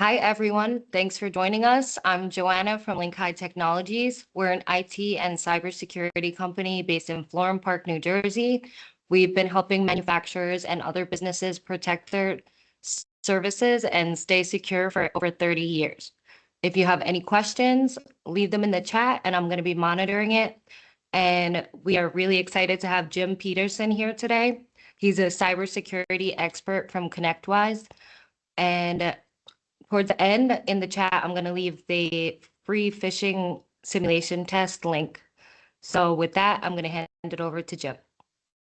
Hi, everyone. Thanks for joining us. I'm Joanna from High Technologies. We're an IT and cybersecurity company based in Florham Park, New Jersey. We've been helping manufacturers and other businesses protect their services and stay secure for over 30 years. If you have any questions, leave them in the chat and I'm going to be monitoring it. And we are really excited to have Jim Peterson here today. He's a cybersecurity expert from ConnectWise. And towards the end in the chat, I'm going to leave the free phishing simulation test link. So with that, I'm going to hand it over to Jim.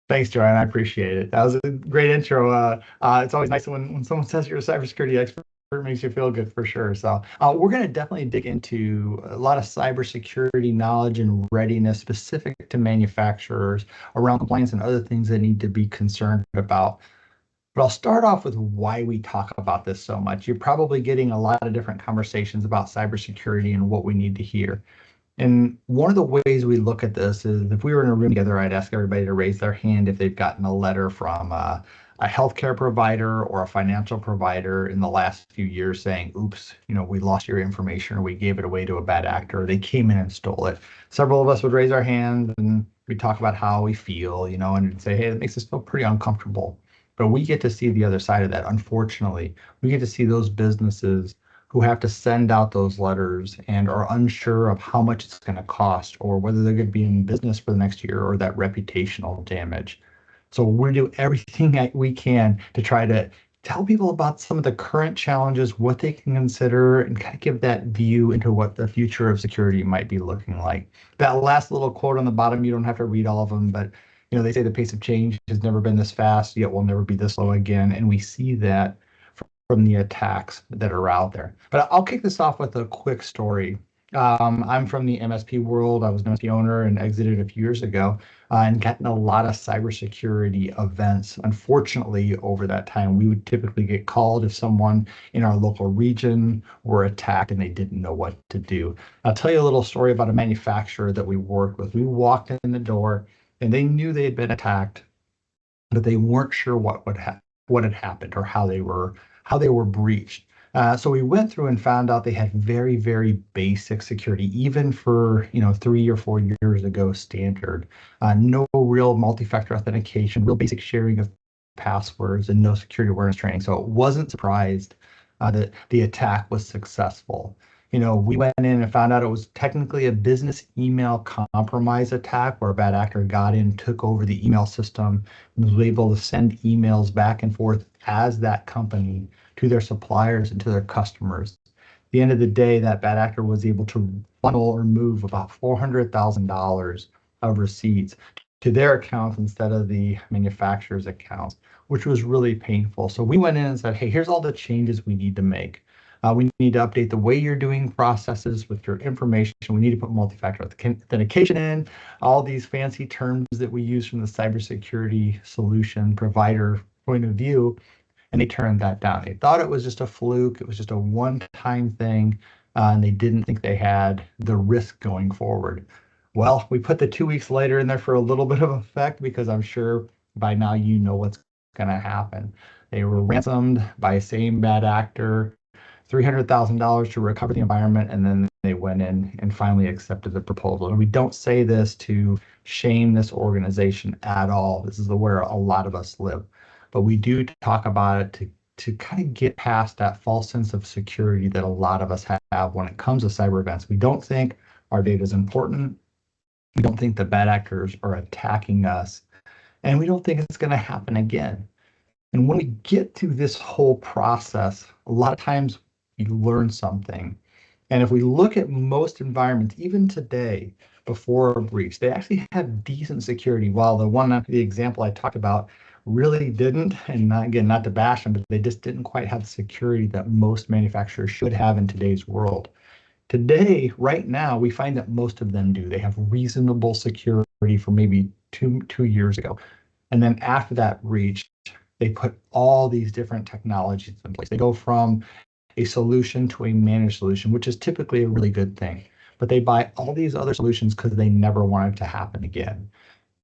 Thanks, Joanne. I appreciate it. That was a great intro. It's always nice when someone says you're a cybersecurity expert. It makes you feel good for sure. So we're going to definitely dig into a lot of cybersecurity knowledge and readiness specific to manufacturers around compliance and other things they need to be concerned about. But I'll start off with why we talk about this so much. You're probably getting a lot of different conversations about cybersecurity and what we need to hear. And one of the ways we look at this is if we were in a room together, I'd ask everybody to raise their hand if they've gotten a letter from a healthcare provider or a financial provider in the last few years saying, oops, we lost your information or we gave it away to a bad actor, or they came in and stole it. Several of us would raise our hands and we talk about how we feel, and say, hey, it makes us feel pretty uncomfortable. But we get to see the other side of that. Unfortunately, we get to see those businesses who have to send out those letters and are unsure of how much it's going to cost or whether they're going to be in business for the next year or that reputational damage. So we do everything that we can to try to tell people about some of the current challenges, what they can consider, and kind of give that view into what the future of security might be looking like. That last little quote on the bottom, you don't have to read all of them, but they say the pace of change has never been this fast, yet will never be this slow again. And we see that from the attacks that are out there. But I'll kick this off with a quick story. I'm from the MSP world. I was an MSP owner and exited a few years ago and gotten a lot of cybersecurity events. Unfortunately, over that time, we would typically get called if someone in our local region were attacked and they didn't know what to do. I'll tell you a little story about a manufacturer that we worked with. We walked in the door and they knew they had been attacked, but they weren't sure what had happened or how they were breached. So we went through and found out they had very, very basic security, even for 3 or 4 years ago standard. No real multi-factor authentication, real basic sharing of passwords, and no security awareness training. So it wasn't surprised that the attack was successful. We went in and found out it was technically a business email compromise attack where a bad actor got in, took over the email system, and was able to send emails back and forth as that company to their suppliers and to their customers. At the end of the day, that bad actor was able to funnel or move about $400,000 of receipts to their accounts instead of the manufacturer's accounts, which was really painful. So we went in and said, hey, here's all the changes we need to make. We need to update the way you're doing processes with your information. We need to put multi-factor authentication in, all these fancy terms that we use from the cybersecurity solution provider point of view, and they turned that down. They thought it was just a fluke. It was just a one-time thing, and they didn't think they had the risk going forward. Well, we put the 2 weeks later in there for a little bit of effect because I'm sure by now you know what's going to happen. They were ransomed by a same bad actor, $300,000 to recover the environment, and then they went in and finally accepted the proposal. And we don't say this to shame this organization at all. This is where a lot of us live. But we do talk about it to kind of get past that false sense of security that a lot of us have when it comes to cyber events. We don't think our data is important. We don't think the bad actors are attacking us. And we don't think it's going to happen again. And when we get through this whole process, a lot of times we learn something. And if we look at most environments, even today, before a breach, they actually have decent security, while the example I talked about really didn't. And not to bash them, but they just didn't quite have the security that most manufacturers should have in today's world. Today, right now, we find that most of them do. They have reasonable security for maybe two years ago. And then after that breach, they put all these different technologies in place. They go from a solution to a managed solution, which is typically a really good thing. But they buy all these other solutions because they never want it to happen again.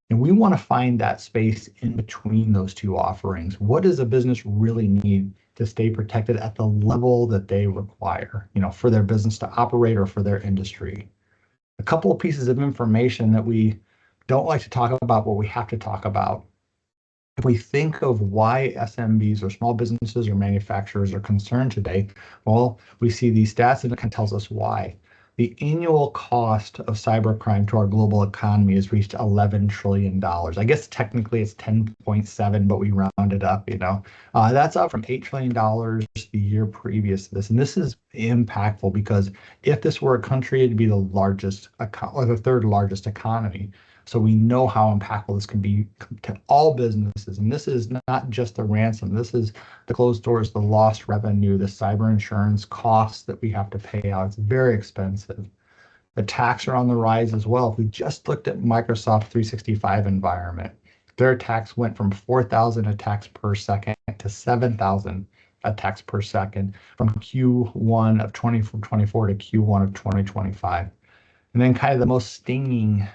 And we want to find that space in between those two offerings. What does a business really need to stay protected at the level that they require, for their business to operate or for their industry. A couple of pieces of information that we don't like to talk about, but we have to talk about. If we think of why SMBs or small businesses or manufacturers are concerned today, well, we see these stats and it kind of tells us why. The annual cost of cybercrime to our global economy has reached $11 trillion. I guess technically it's 10.7, but we round it up, That's up from $8 trillion the year previous to this. And this is impactful because if this were a country, it'd be the largest or the third largest economy. So we know how impactful this can be to all businesses. And this is not just the ransom. This is the closed doors, the lost revenue, the cyber insurance costs that we have to pay out. It's very expensive. Attacks are on the rise as well. If we just looked at Microsoft 365 environment, their attacks went from 4,000 attacks per second to 7,000 attacks per second from Q1 of 2024 to Q1 of 2025. And then kind of the most stinging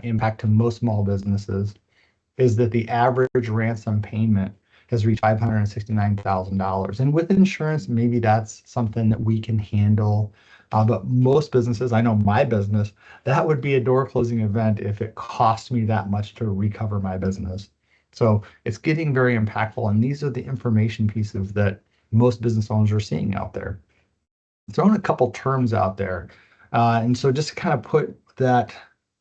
impact to most small businesses is that the average ransom payment has reached $569,000. And with insurance, maybe that's something that we can handle. But most businesses, I know my business, that would be a door closing event if it cost me that much to recover my business. So it's getting very impactful. And these are the information pieces that most business owners are seeing out there. Throwing a couple terms out there. And so just to kind of put that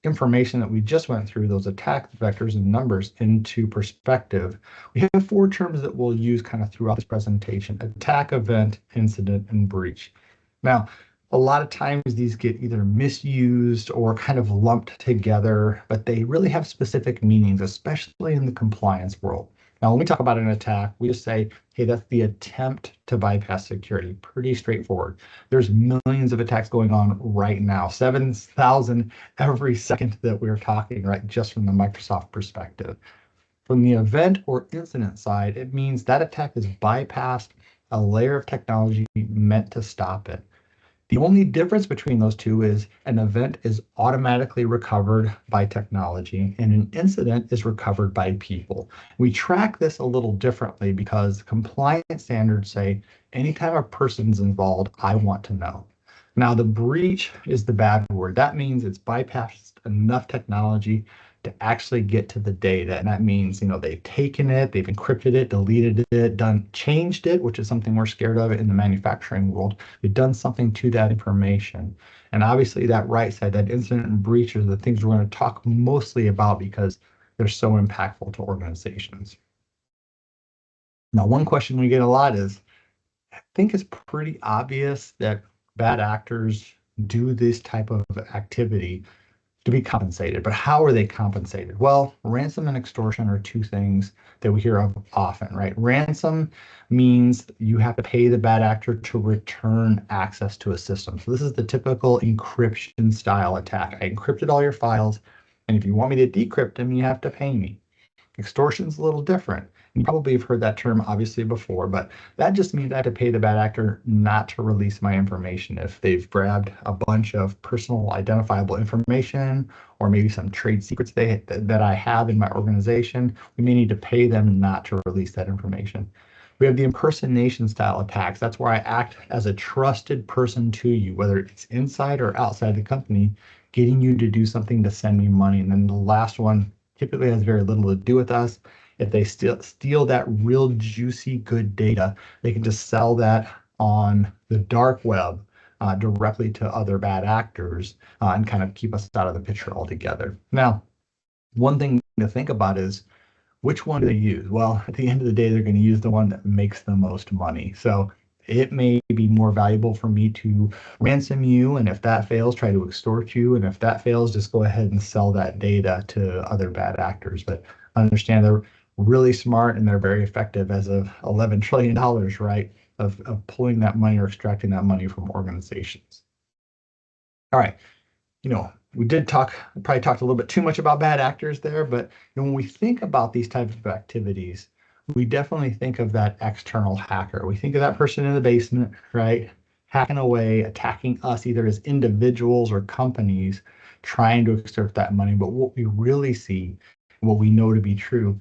information that we just went through, those attack vectors and numbers into perspective, we have 4 terms that we'll use kind of throughout this presentation: attack, event, incident, and breach. Now, a lot of times these get either misused or kind of lumped together, but they really have specific meanings, especially in the compliance world. Now, when we talk about an attack, we just say, hey, that's the attempt to bypass security. Pretty straightforward. There's millions of attacks going on right now, 7,000 every second that we're talking, right, just from the Microsoft perspective. From the event or incident side, it means that attack has bypassed a layer of technology meant to stop it. The only difference between those two is an event is automatically recovered by technology and an incident is recovered by people. We track this a little differently because compliance standards say anytime a person's involved, I want to know. Now, the breach is the bad word. That means it's bypassed enough technology to actually get to the data. And that means, they've taken it, they've encrypted it, deleted it, changed it, which is something we're scared of in the manufacturing world. They've done something to that information. And obviously that right side, that incident and breach, are the things we're going to talk mostly about because they're so impactful to organizations. Now, one question we get a lot is, I think it's pretty obvious that bad actors do this type of activity to be compensated. But how are they compensated? Well, ransom and extortion are 2 things that we hear of often, right? Ransom means you have to pay the bad actor to return access to a system. So this is the typical encryption style attack. I encrypted all your files, and if you want me to decrypt them, you have to pay me. Extortion's a little different. You probably have heard that term obviously before, but that just means I have to pay the bad actor not to release my information. If they've grabbed a bunch of personal identifiable information or maybe some trade secrets that I have in my organization, we may need to pay them not to release that information. We have the impersonation style attacks. That's where I act as a trusted person to you, whether it's inside or outside the company, getting you to do something to send me money. And then the last one typically has very little to do with us. If they steal that real juicy good data, they can just sell that on the dark web directly to other bad actors and kind of keep us out of the picture altogether. Now, one thing to think about is, which one do they use? Well, at the end of the day, they're going to use the one that makes the most money. So it may be more valuable for me to ransom you, and if that fails, try to extort you, and if that fails, just go ahead and sell that data to other bad actors. But understand they're really smart and they're very effective as of $11 trillion, right, of pulling that money or extracting that money from organizations. All right, we probably talked a little bit too much about bad actors there, but when we think about these types of activities, we definitely think of that external hacker. We think of that person in the basement, right, hacking away, attacking us either as individuals or companies, trying to extort that money. But what we really see, what we know to be true,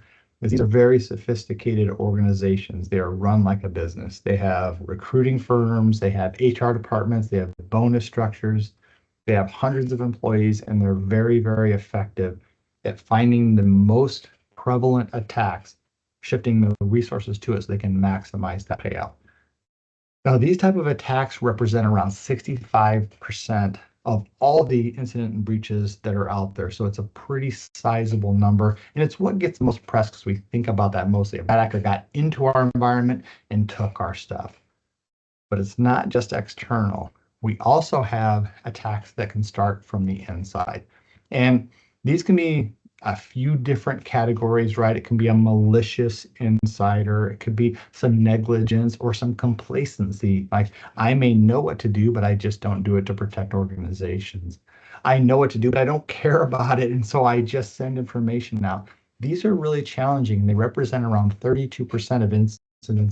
These are very sophisticated organizations. They are run like a business. They have recruiting firms, they have HR departments, they have bonus structures, they have hundreds of employees, and they're very, very effective at finding the most prevalent attacks, shifting the resources to it so they can maximize that payout. Now, these type of attacks represent around 65% of all the incident and breaches that are out there. So it's a pretty sizable number. And it's what gets the most press because we think about that mostly. A bad actor got into our environment and took our stuff. But it's not just external. We also have attacks that can start from the inside. And these can be a few different categories, right? It can be a malicious insider. It could be some negligence or some complacency. Like, I may know what to do, but I just don't do it to protect organizations. I know what to do, but I don't care about it. And so I just send information out. These are really challenging. They represent around 32% of incidents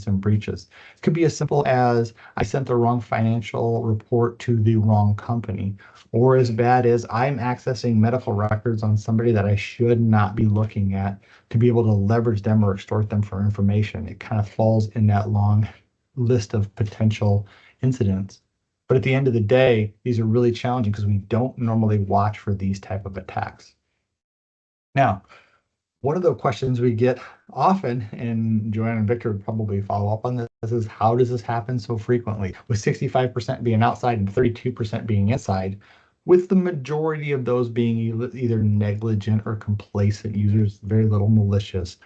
and breaches. It could be as simple as I sent the wrong financial report to the wrong company, or as bad as I'm accessing medical records on somebody that I should not be looking at to be able to leverage them or extort them for information. It kind of falls in that long list of potential incidents. But at the end of the day, these are really challenging because we don't normally watch for these type of attacks. Now, one of the questions we get often, and Joanne and Victor would probably follow up on this, is how does this happen so frequently? With 65% being outside and 32% being inside, with the majority of those being either negligent or complacent users, very little malicious.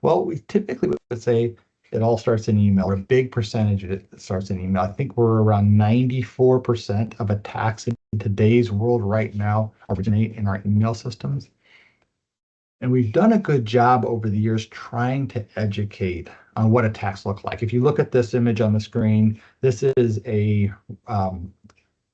Well, we typically would say it all starts in email, or a big percentage of it starts in email. I think we're around 94% of attacks in today's world right now originate in our email systems. And we've done a good job over the years trying to educate on what attacks look like. If you look at this image on the screen, this is a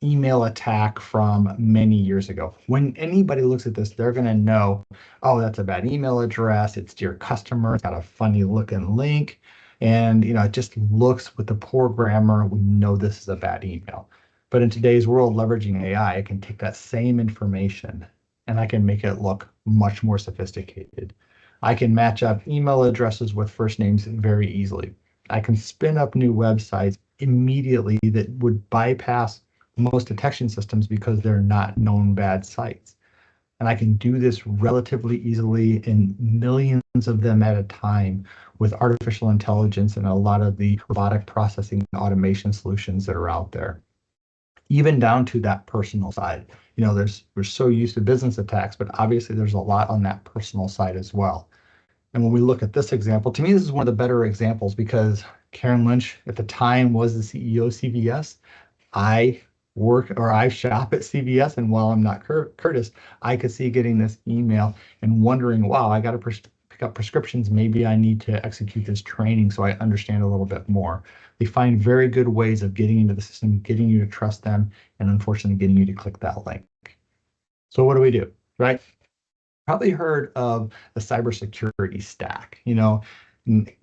email attack from many years ago. When anybody looks at this, they're going to know, oh, that's a bad email address. It's to your customer. It's got a funny looking link. And, it just looks with the poor grammar. We know this is a bad email. But in today's world, leveraging AI, I can take that same information and I can make it look much more sophisticated. I can match up email addresses with first names very easily. I can spin up new websites immediately that would bypass most detection systems because they're not known bad sites. And I can do this relatively easily in millions of them at a time with artificial intelligence and a lot of the robotic processing and automation solutions that are out there. Even down to that personal side. We're so used to business attacks, but obviously there's a lot on that personal side as well. And when we look at this example, to me, this is one of the better examples because Karen Lynch at the time was the CEO of CVS. I shop at CVS, and while I'm not Curtis, I could see getting this email and wondering, wow, I got to pick up prescriptions. Maybe I need to execute this training so I understand a little bit more. They find very good ways of getting into the system, getting you to trust them, and unfortunately getting you to click that link. So what do we do, right? Probably heard of the cybersecurity stack.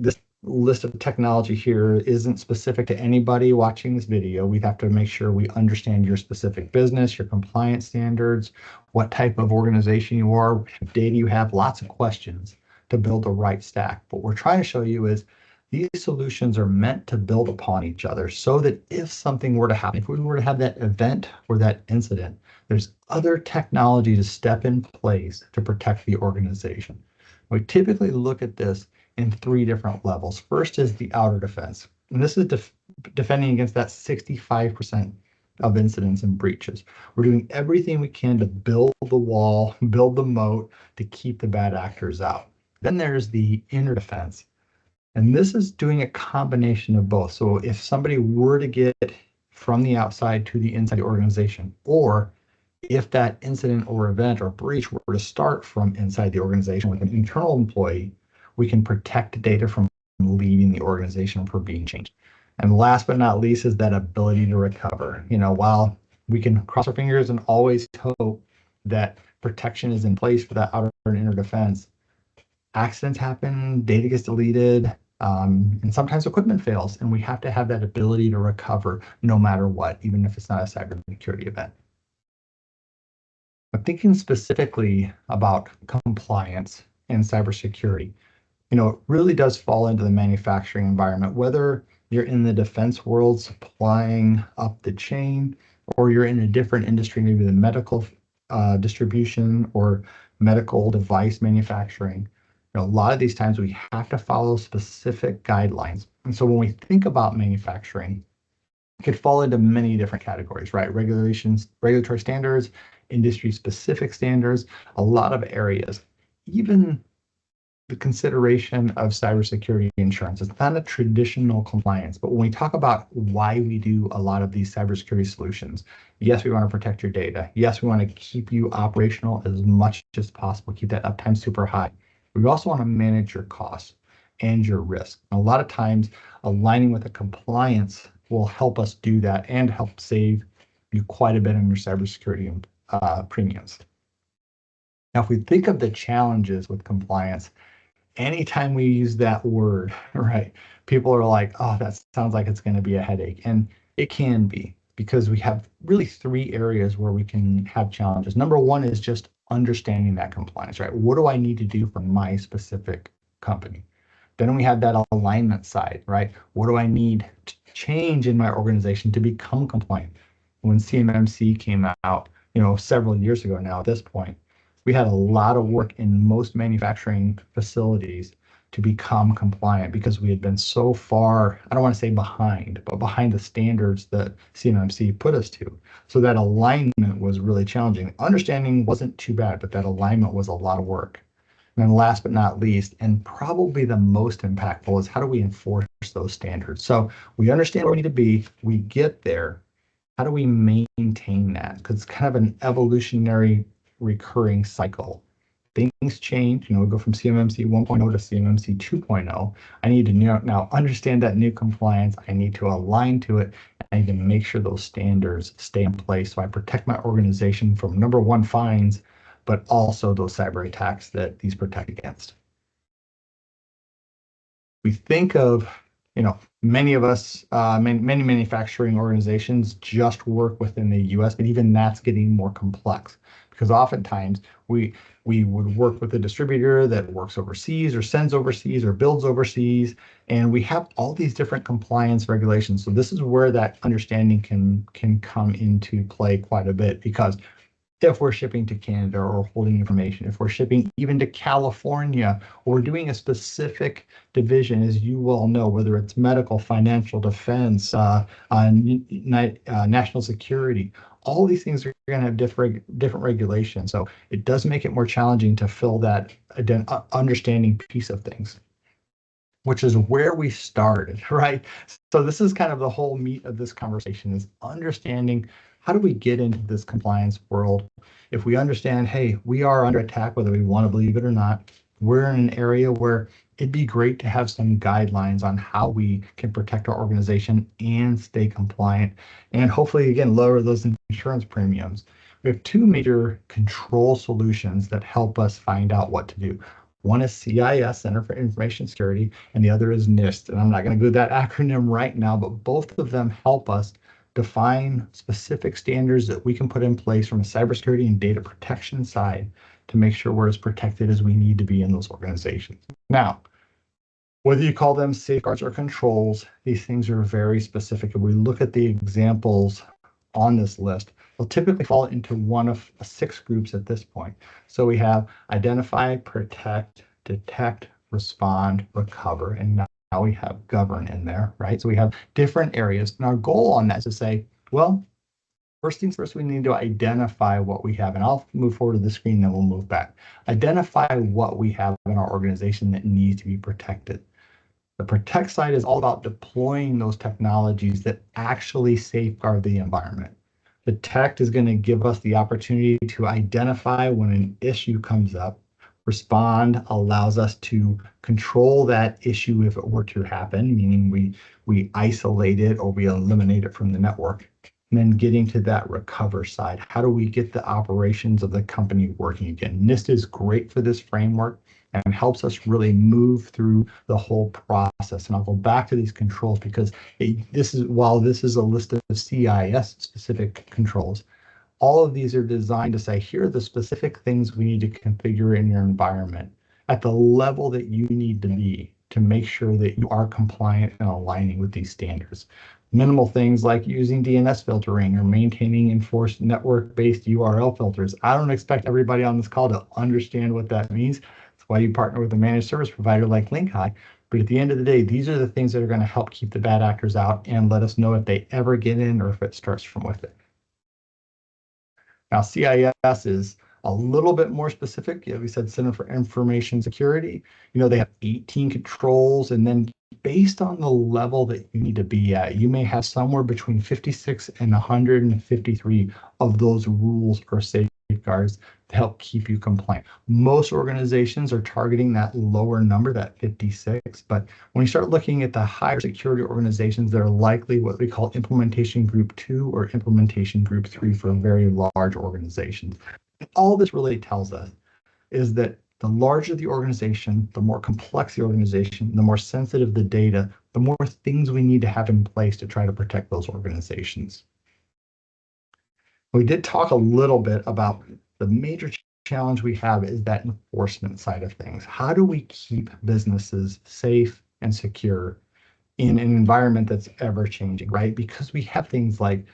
This list of technology here isn't specific to anybody watching this video. We have to make sure we understand your specific business, your compliance standards, what type of organization you are, what data you have, lots of questions to build the right stack. What we're trying to show you is these solutions are meant to build upon each other so that if something were to happen, if we were to have that event or that incident, there's other technology to step in place to protect the organization. We typically look at this in three different levels. First is the outer defense, and this is defending against that 65% of incidents and breaches. We're doing everything we can to build the wall, build the moat to keep the bad actors out. Then there's the inner defense, and this is doing a combination of both. So if somebody were to get from the outside to the inside of the organization, or if that incident or event or breach were to start from inside the organization with an internal employee, we can protect data from leaving the organization for being changed. And last but not least is that ability to recover. While we can cross our fingers and always hope that protection is in place for that outer and inner defense, accidents happen, data gets deleted, and sometimes equipment fails, and we have to have that ability to recover no matter what, even if it's not a cybersecurity event. I'm thinking specifically about compliance and cybersecurity. it really does fall into the manufacturing environment, whether you're in the defense world supplying up the chain, or you're in a different industry, maybe the medical distribution or medical device manufacturing. A lot of these times we have to follow specific guidelines. And so when we think about manufacturing, it could fall into many different categories, right? Regulations, regulatory standards, industry specific standards, a lot of areas. Even the consideration of cybersecurity insurance. It's not a traditional compliance, but when we talk about why we do a lot of these cybersecurity solutions, yes, we want to protect your data. Yes, we want to keep you operational as much as possible, keep that uptime super high. We also want to manage your costs and your risk. And a lot of times, aligning with a compliance will help us do that and help save you quite a bit on your cybersecurity premiums. Now, if we think of the challenges with compliance, anytime we use that word, right, people are like, oh, that sounds like it's going to be a headache. And it can be, because we have really three areas where we can have challenges. Number one is just understanding that compliance, right? What do I need to do for my specific company? Then we have that alignment side, right? What do I need to change in my organization to become compliant? When CMMC came out, several years ago now at this point, we had a lot of work in most manufacturing facilities to become compliant, because we had been so far, I don't want to say behind, but behind the standards that CMMC put us to. So that alignment was really challenging. Understanding wasn't too bad, but that alignment was a lot of work. And then last but not least, and probably the most impactful, is how do we enforce those standards? So we understand where we need to be, we get there. How do we maintain that? Because it's kind of an evolutionary recurring cycle. Things change, we go from CMMC 1.0 to CMMC 2.0. I need to now understand that new compliance. I need to align to it. I need to make sure those standards stay in place so I protect my organization from, number one, fines, but also those cyber attacks that these protect against. We think of, many of us, many manufacturing organizations just work within the US, but even that's getting more complex, because oftentimes we would work with a distributor that works overseas or sends overseas or builds overseas, and we have all these different compliance regulations. So this is where that understanding can come into play quite a bit, because if we're shipping to Canada or holding information, if we're shipping even to California, or doing a specific division, as you well know, whether it's medical, financial, defense, national security, all these things are going to have different regulations. So it does make it more challenging to fill that understanding piece of things, which is where we started, right? So this is kind of the whole meat of this conversation, is understanding, how do we get into this compliance world? If we understand, hey, we are under attack, whether we want to believe it or not, we're in an area where it'd be great to have some guidelines on how we can protect our organization and stay compliant, and hopefully, again, lower those insurance premiums. We have two major control solutions that help us find out what to do. One is CIS, Center for Information Security, and the other is NIST. And I'm not going to go that acronym right now, but both of them help us define specific standards that we can put in place from a cybersecurity and data protection side to make sure we're as protected as we need to be in those organizations. Now, whether you call them safeguards or controls, these things are very specific. If we look at the examples on this list, they'll typically fall into one of 6 groups at this point. So we have identify, protect, detect, respond, recover, and now we have govern in there, right? So we have different areas, and our goal on that is to say, well, first things first, we need to identify what we have, and I'll move forward to the screen, then we'll move back. Identify what we have in our organization that needs to be protected. The protect side is all about deploying those technologies that actually safeguard the environment. Detect is going to give us the opportunity to identify when an issue comes up. Respond allows us to control that issue if it were to happen, meaning we isolate it or we eliminate it from the network. And then getting to that recover side, how do we get the operations of the company working again? NIST is great for this framework and helps us really move through the whole process. And I'll go back to these controls, because while this is a list of CIS specific controls, all of these are designed to say, here are the specific things we need to configure in your environment. at the level that you need to be to make sure that you are compliant and aligning with these standards. Minimal things like using DNS filtering or maintaining enforced network-based URL filters. I don't expect everybody on this call to understand what that means. That's why you partner with a managed service provider like LinkHigh. But at the end of the day, these are the things that are going to help keep the bad actors out and let us know if they ever get in or if it starts from within. Now, CIS is a little bit more specific. We said Center for Information Security. They have 18 controls, and then based on the level that you need to be at, you may have somewhere between 56 and 153 of those rules or safeguards to help keep you compliant. Most organizations are targeting that lower number, that 56, but when you start looking at the higher security organizations, they're likely what we call implementation group 2 or implementation group 3 for very large organizations. And all this really tells us is that the larger the organization, the more complex the organization, the more sensitive the data, the more things we need to have in place to try to protect those organizations. We did talk a little bit about the major challenge we have is that enforcement side of things. How do we keep businesses safe and secure in an environment that's ever changing, right? Because we have things like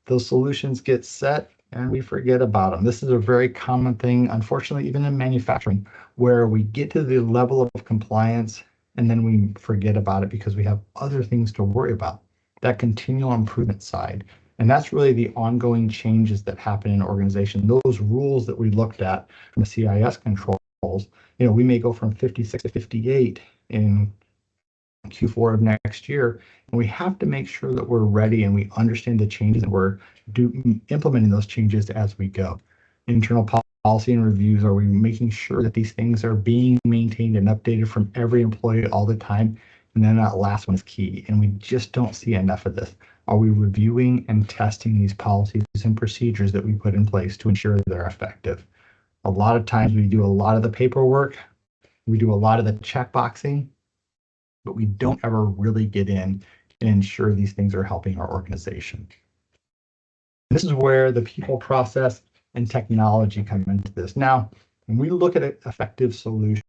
those solutions get set and we forget about them. This is a very common thing, unfortunately, even in manufacturing, where we get to the level of compliance and then we forget about it because we have other things to worry about. That continual improvement side. And that's really the ongoing changes that happen in an organization. Those rules that we looked at from the CIS controls, we may go from 56 to 58 in Q4 of next year. And we have to make sure that we're ready and we understand the changes and we're implementing those changes as we go. Internal policy and reviews, are we making sure that these things are being maintained and updated from every employee all the time? And then that last one is key. And we just don't see enough of this. Are we reviewing and testing these policies and procedures that we put in place to ensure they're effective? A lot of times we do a lot of the paperwork, we do a lot of the checkboxing, but we don't ever really get in and ensure these things are helping our organization. This is where the people, process, and technology come into this. Now, when we look at an effective solution,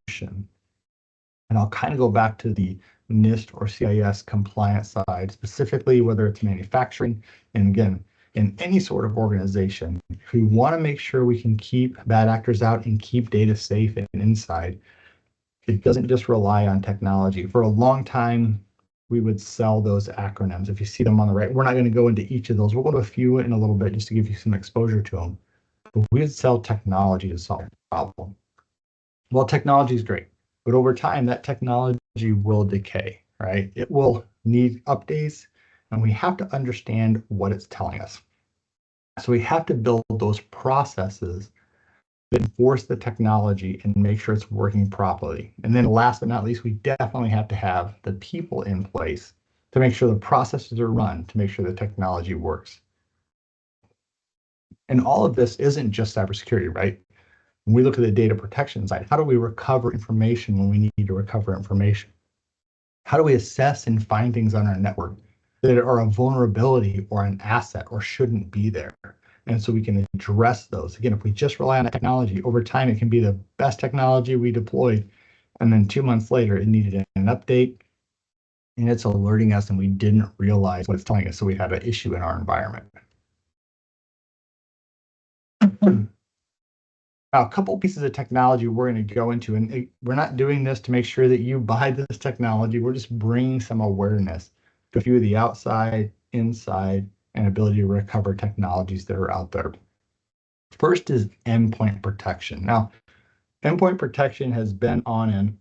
and I'll kind of go back to the NIST or CIS compliance side, specifically whether it's manufacturing, and again, in any sort of organization, we want to make sure we can keep bad actors out and keep data safe and inside. It doesn't just rely on technology. For a long time, we would sell those acronyms. If you see them on the right, we're not going to go into each of those. We'll go to a few in a little bit just to give you some exposure to them. But we would sell technology to solve the problem. Well, technology is great, but over time, that technology will decay, right? It will need updates, and we have to understand what it's telling us. So we have to build those processes that enforce the technology and make sure it's working properly. And then last but not least, we definitely have to have the people in place to make sure the processes are run, to make sure the technology works. And all of this isn't just cybersecurity, right? When we look at the data protection side, how do we recover information when we need to recover information? How do we assess and find things on our network that are a vulnerability or an asset or shouldn't be there? And so we can address those. Again, if we just rely on the technology, over time, it can be the best technology we deployed. And then 2 months later, it needed an update and it's alerting us and we didn't realize what it's telling us. So we have an issue in our environment. Now, a couple pieces of technology we're going to go into, and we're not doing this to make sure that you buy this technology. We're just bringing some awareness to a few of the outside, inside, and ability to recover technologies that are out there. First is endpoint protection. Now, endpoint protection has been on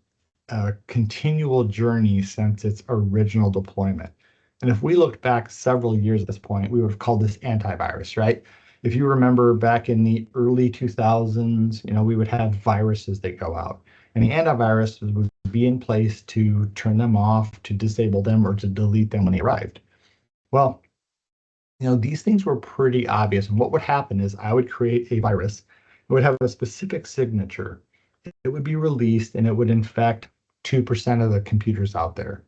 a continual journey since its original deployment. And if we looked back several years at this point, we would have called this antivirus, right? If you remember back in the early 2000s, we would have viruses that go out. And the antivirus would be in place to turn them off, to disable them, or to delete them when they arrived. Well, these things were pretty obvious. And what would happen is I would create a virus. It would have a specific signature. It would be released and it would infect 2% of the computers out there.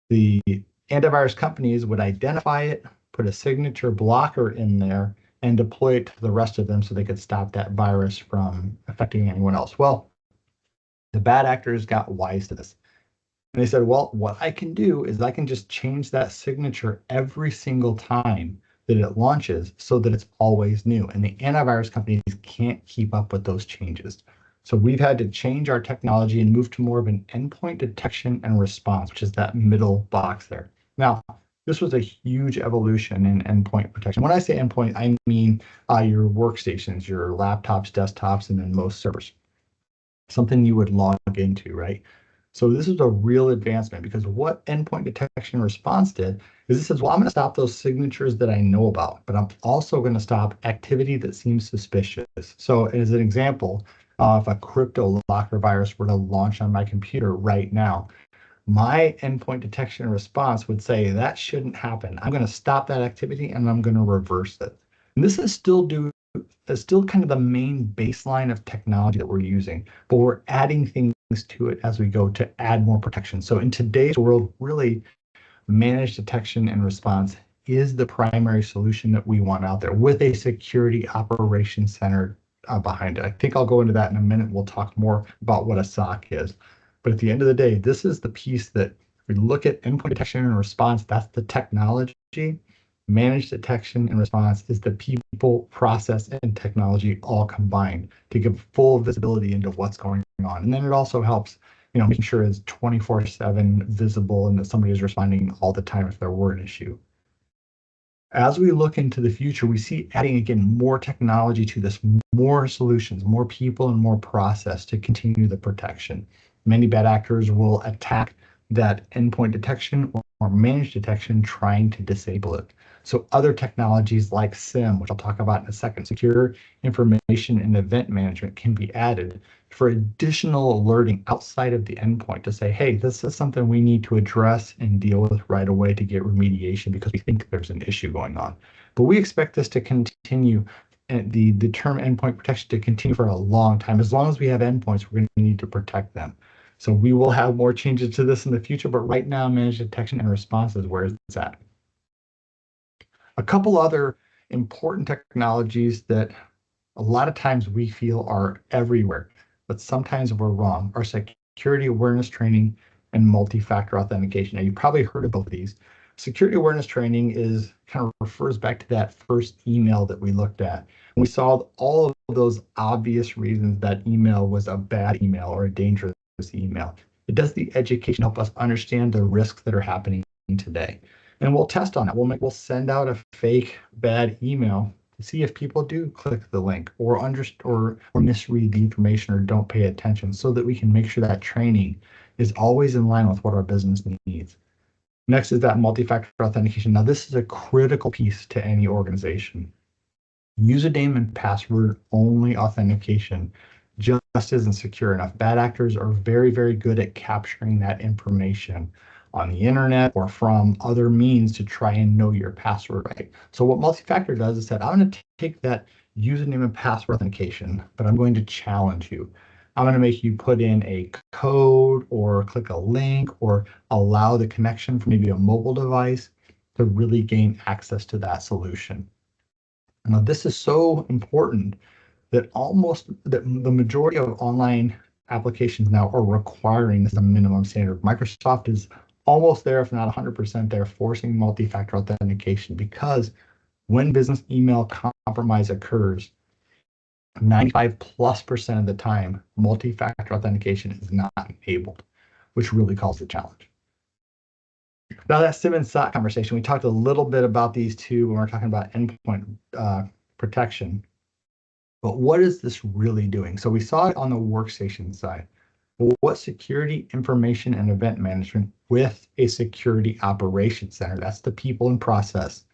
The antivirus companies would identify it, put a signature blocker in there, and deploy it to the rest of them so they could stop that virus from affecting anyone else. Well, The bad actors got wise to this. And they said, well, what I can do is I can just change that signature every single time that it launches so that it's always new. And the antivirus companies can't keep up with those changes. So we've had to change our technology and move to more of an endpoint detection and response, which is that middle box there. Now, this was a huge evolution in endpoint protection. When I say endpoint, I mean your workstations, your laptops, desktops, and then most servers. Something you would log into, right? So this is a real advancement because what endpoint detection and response did is it says, well, I'm going to stop those signatures that I know about, but I'm also going to stop activity that seems suspicious. So as an example, if a crypto locker virus were to launch on my computer right now, my endpoint detection and response would say that shouldn't happen. I'm going to stop that activity and I'm going to reverse it. And this is still kind of the main baseline of technology that we're using, but we're adding things to it as we go to add more protection. So in today's world, really managed detection and response is the primary solution that we want out there with a security operations center behind it. I think I'll go into that in a minute. We'll talk more about what a SOC is. But at the end of the day, this is the piece that we look at endpoint detection and response. That's the technology. Managed detection and response is the people, process, and technology all combined to give full visibility into what's going on. And then it also helps, making sure it's 24/7 visible and that somebody is responding all the time if there were an issue. As we look into the future, we see adding again more technology to this, more solutions, more people, and more process to continue the protection. Many bad actors will attack that endpoint detection or managed detection trying to disable it. So other technologies like SIM, which I'll talk about in a second, secure information and event management, can be added for additional alerting outside of the endpoint to say, hey, this is something we need to address and deal with right away to get remediation because we think there's an issue going on. But we expect this to continue, and the term endpoint protection to continue for a long time. As long as we have endpoints, we're going to need to protect them. So we will have more changes to this in the future, but right now, managed detection and response is where it's at. A couple other important technologies that a lot of times we feel are everywhere, but sometimes we're wrong, are security awareness training and multi-factor authentication. Now, you probably heard of both of these. Security awareness training kind of refers back to that first email that we looked at. We saw all of those obvious reasons that email was a bad email or a dangerous email. It does the education, help us understand the risks that are happening today. And we'll test on it. We'll send out a fake bad email to see if people do click the link or misread the information or don't pay attention so that we can make sure that training is always in line with what our business needs. Next is that multi-factor authentication. Now, this is a critical piece to any organization. Username and password only authentication just isn't secure enough. Bad actors are very, very good at capturing that information on the internet or from other means to try and know your password right. So what multi-factor does is that I'm going to take that username and password authentication, but I'm going to challenge you. I'm going to make you put in a code or click a link or allow the connection from maybe a mobile device to really gain access to that solution. Now, this is so important that the majority of online applications now are requiring this as a minimum standard. Microsoft is almost there, if not 100% there, forcing multi-factor authentication because when business email compromise occurs, 95+% of the time, multi-factor authentication is not enabled, which really calls the challenge. Now that SIM and SOC conversation, we talked a little bit about these two when we're talking about endpoint protection. But what is this really doing? So we saw it on the workstation side. Well, what security, information, and event management with a security operations center, that's the people and process.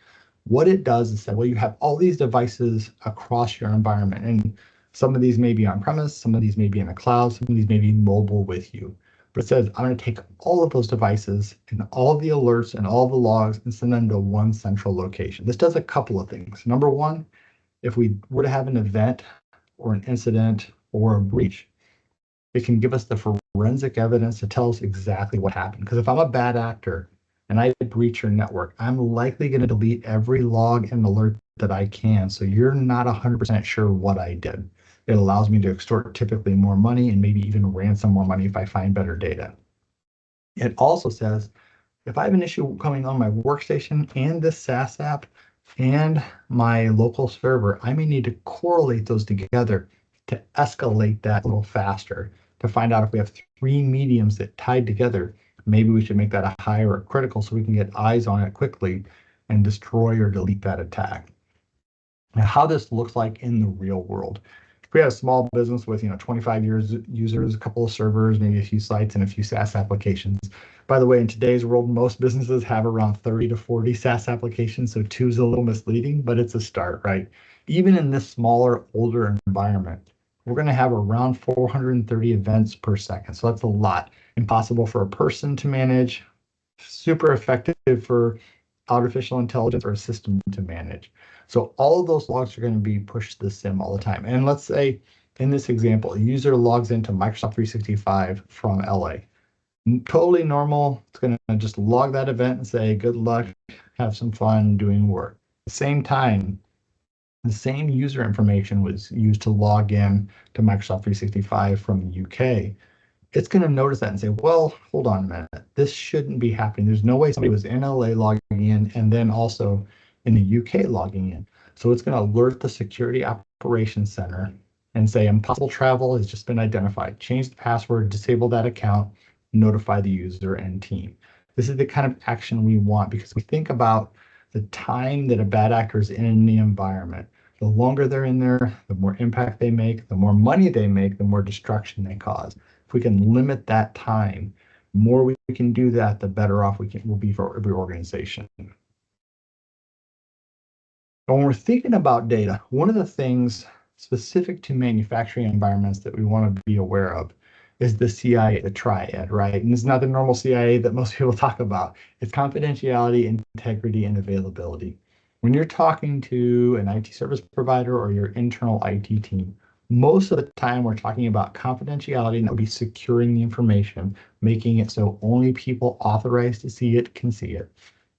What it does is that, well, you have all these devices across your environment, and some of these may be on premise, some of these may be in the cloud, some of these may be mobile with you. But it says, I'm going to take all of those devices and all of the alerts and all the logs and send them to one central location. This does a couple of things. Number one, if we were to have an event or an incident or a breach, it can give us the forensic evidence to tell us exactly what happened. Because if I'm a bad actor and I breach your network, I'm likely going to delete every log and alert that I can. So you're not 100% sure what I did. It allows me to extort typically more money and maybe even ransom more money if I find better data. It also says if I have an issue coming on my workstation and this SaaS app and my local server, I may need to correlate those together to escalate that a little faster to find out if we have three mediums that tied together. Maybe we should make that a high or a critical so we can get eyes on it quickly and destroy or delete that attack. Now, how this looks like in the real world. If we had a small business with 25 users, a couple of servers, maybe a few sites, and a few SaaS applications. By the way, in today's world, most businesses have around 30 to 40 SaaS applications, so two is a little misleading, but it's a start, right? Even in this smaller, older environment, we're going to have around 430 events per second. So that's a lot. Impossible for a person to manage, super effective for artificial intelligence or a system to manage. So all of those logs are going to be pushed to the SIEM all the time. And let's say in this example, a user logs into Microsoft 365 from LA. Totally normal. It's going to just log that event and say, good luck, have some fun doing work. At the same time, the same user information was used to log in to Microsoft 365 from the UK. It's going to notice that and say, well, hold on a minute. This shouldn't be happening. There's no way somebody was in LA logging in and then also in the UK logging in. So it's going to alert the Security Operations Center and say impossible travel has just been identified. Change the password, disable that account, notify the user and team. This is the kind of action we want because we think about the time that a bad actor is in the environment. The longer they're in there, the more impact they make, the more money they make, the more destruction they cause. If we can limit that time, the more we can do that, the better off we'll be for every organization. When we're thinking about data, one of the things specific to manufacturing environments that we want to be aware of is the CIA, the triad, right? And it's not the normal CIA that most people talk about. It's confidentiality, integrity, and availability. When you're talking to an IT service provider or your internal IT team, most of the time we're talking about confidentiality, and that would be securing the information, making it so only people authorized to see it can see it,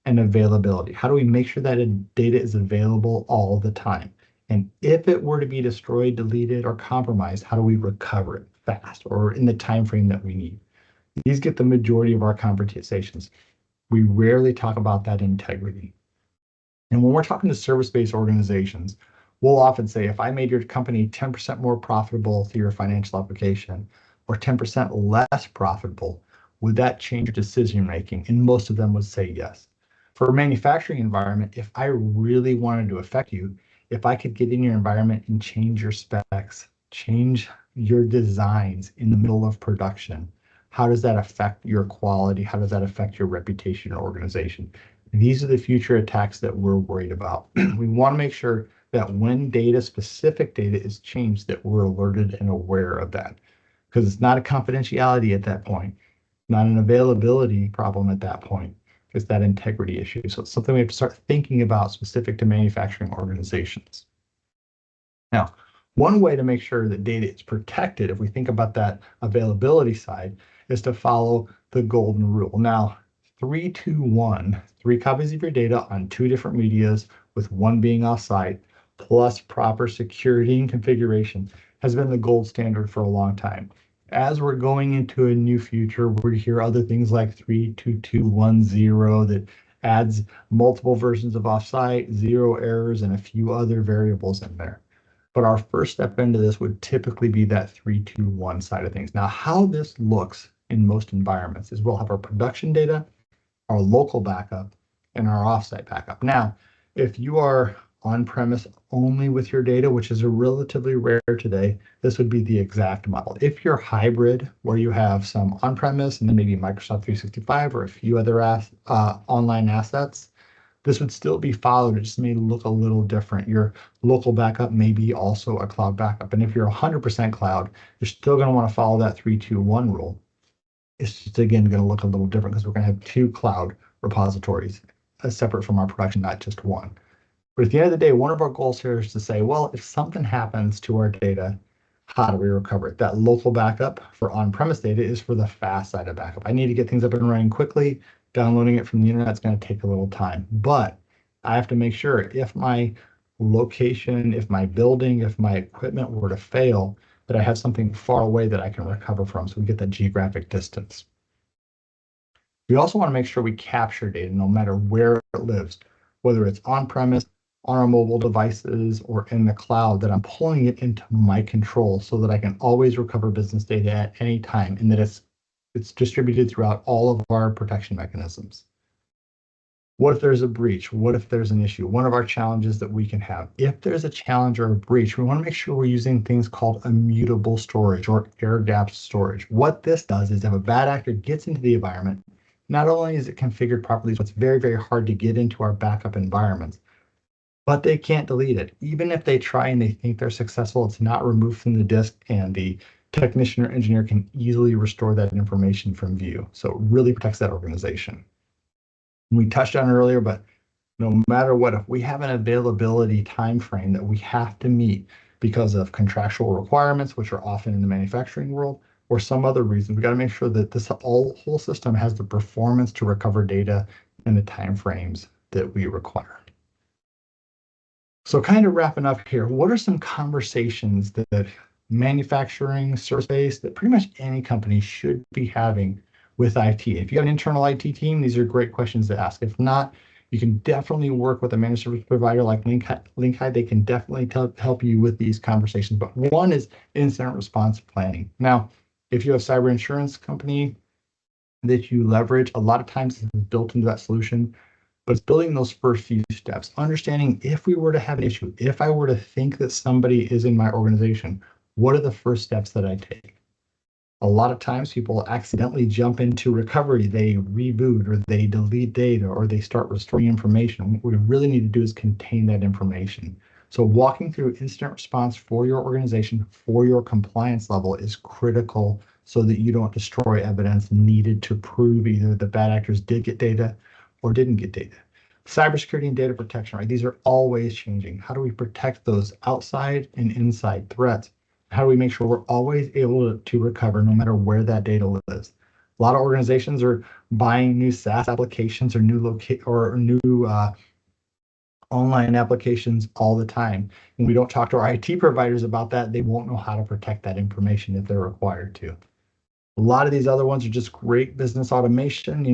and availability. How do we make sure that data is available all the time? And if it were to be destroyed, deleted, or compromised, how do we recover it fast or in the time frame that we need? These get the majority of our conversations. We rarely talk about that integrity. And when we're talking to service-based organizations, we'll often say, if I made your company 10% more profitable through your financial application or 10% less profitable, would that change your decision-making? And most of them would say yes. For a manufacturing environment, if I really wanted to affect you, if I could get in your environment and change your specs, change your designs in the middle of production, how does that affect your quality? How does that affect your reputation or organization? These are the future attacks that we're worried about. We want to make sure that when data, specific data is changed, that we're alerted and aware of that. Because it's not a confidentiality at that point, not an availability problem at that point. It's that integrity issue. So it's something we have to start thinking about specific to manufacturing organizations. Now, one way to make sure that data is protected, if we think about that availability side, is to follow the golden rule. Now, 3-2-1, 3 copies of your data on 2 different medias, with 1 being offsite, plus proper security and configuration, has been the gold standard for a long time. As we're going into a new future, we hear other things like 3-2-2-1-0 that adds multiple versions of offsite, 0 errors, and a few other variables in there. But our first step into this would typically be that 3-2-1 side of things. Now, how this looks in most environments is we'll have our production data, our local backup, and our offsite backup. Now, if you are on-premise only with your data, which is a relatively rare today, this would be the exact model. If you're hybrid, where you have some on-premise and then maybe Microsoft 365 or a few other online assets, this would still be followed. It just may look a little different. Your local backup may be also a cloud backup. And if you're 100% cloud, you're still going to want to follow that 3-2-1 rule. It's just, again, going to look a little different because we're going to have 2 cloud repositories separate from our production, not just 1. But at the end of the day, one of our goals here is to say, well, if something happens to our data, how do we recover it? That local backup for on-premise data is for the fast side of backup. I need to get things up and running quickly. Downloading it from the internet is going to take a little time. But I have to make sure if my location, if my building, if my equipment were to fail, that I have something far away that I can recover from. So we get that geographic distance. We also want to make sure we capture data no matter where it lives, whether it's on-premise, on our mobile devices, or in the cloud, that I'm pulling it into my control so that I can always recover business data at any time, and that it's distributed throughout all of our protection mechanisms. What if there's a breach? What if there's an issue? One of our challenges that we can have, if there's a challenge or a breach, we want to make sure we're using things called immutable storage or air-gapped storage. What this does is if a bad actor gets into the environment, not only is it configured properly, so it's very, very hard to get into our backup environments, but they can't delete it. Even if they try and they think they're successful, it's not removed from the disk, and the technician or engineer can easily restore that information from view. So it really protects that organization. We touched on it earlier, but no matter what, if we have an availability time frame that we have to meet because of contractual requirements, which are often in the manufacturing world, or some other reason, we got to make sure that this whole system has the performance to recover data in the time frames that we require. So kind of wrapping up here, what are some conversations that manufacturing, service-based, that pretty much any company should be having with IT? If you have an internal IT team, these are great questions to ask. If not, you can definitely work with a managed service provider like Link. They can definitely help you with these conversations. But one is incident response planning. Now, if you have a cyber insurance company that you leverage, a lot of times it's built into that solution, but it's building those first few steps, understanding if we were to have an issue, if I were to think that somebody is in my organization, what are the first steps that I take? A lot of times people accidentally jump into recovery. They reboot, or they delete data, or they start restoring information. What we really need to do is contain that information. So walking through incident response for your organization, for your compliance level, is critical so that you don't destroy evidence needed to prove either the bad actors did get data or didn't get data. Cybersecurity and data protection, right? These are always changing. How do we protect those outside and inside threats? How do we make sure we're always able to recover no matter where that data lives? A lot of organizations are buying new SaaS applications or new online applications all the time. When we don't talk to our IT providers about that, they won't know how to protect that information if they're required to. A lot of these other ones are just great business automation.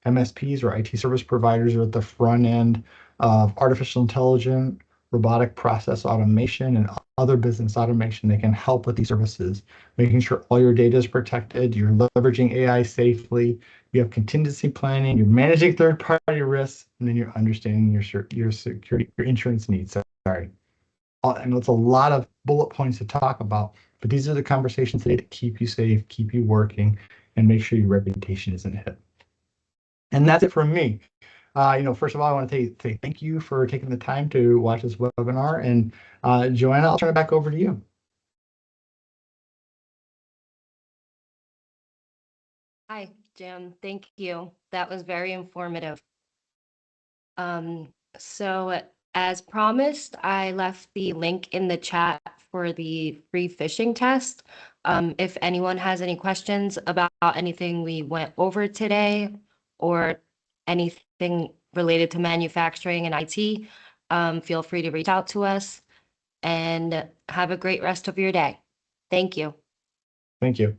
MSPs or IT service providers are at the front end of artificial intelligence, robotic process automation, and other business automation. They can help with these services, making sure all your data is protected, you're leveraging AI safely, you have contingency planning, you're managing third-party risks, and then you're understanding your security, your insurance needs. Sorry. I know it's a lot of bullet points to talk about, but these are the conversations today to keep you safe, keep you working, and make sure your reputation isn't hit. And that's it from me. First of all, I want to say thank you for taking the time to watch this webinar. And Joanna, I'll turn it back over to you. Hi, Jim. Thank you. That was very informative. So as promised, I left the link in the chat for the free phishing test. If anyone has any questions about anything we went over today, or anything related to manufacturing and IT, feel free to reach out to us, and have a great rest of your day. Thank you. Thank you.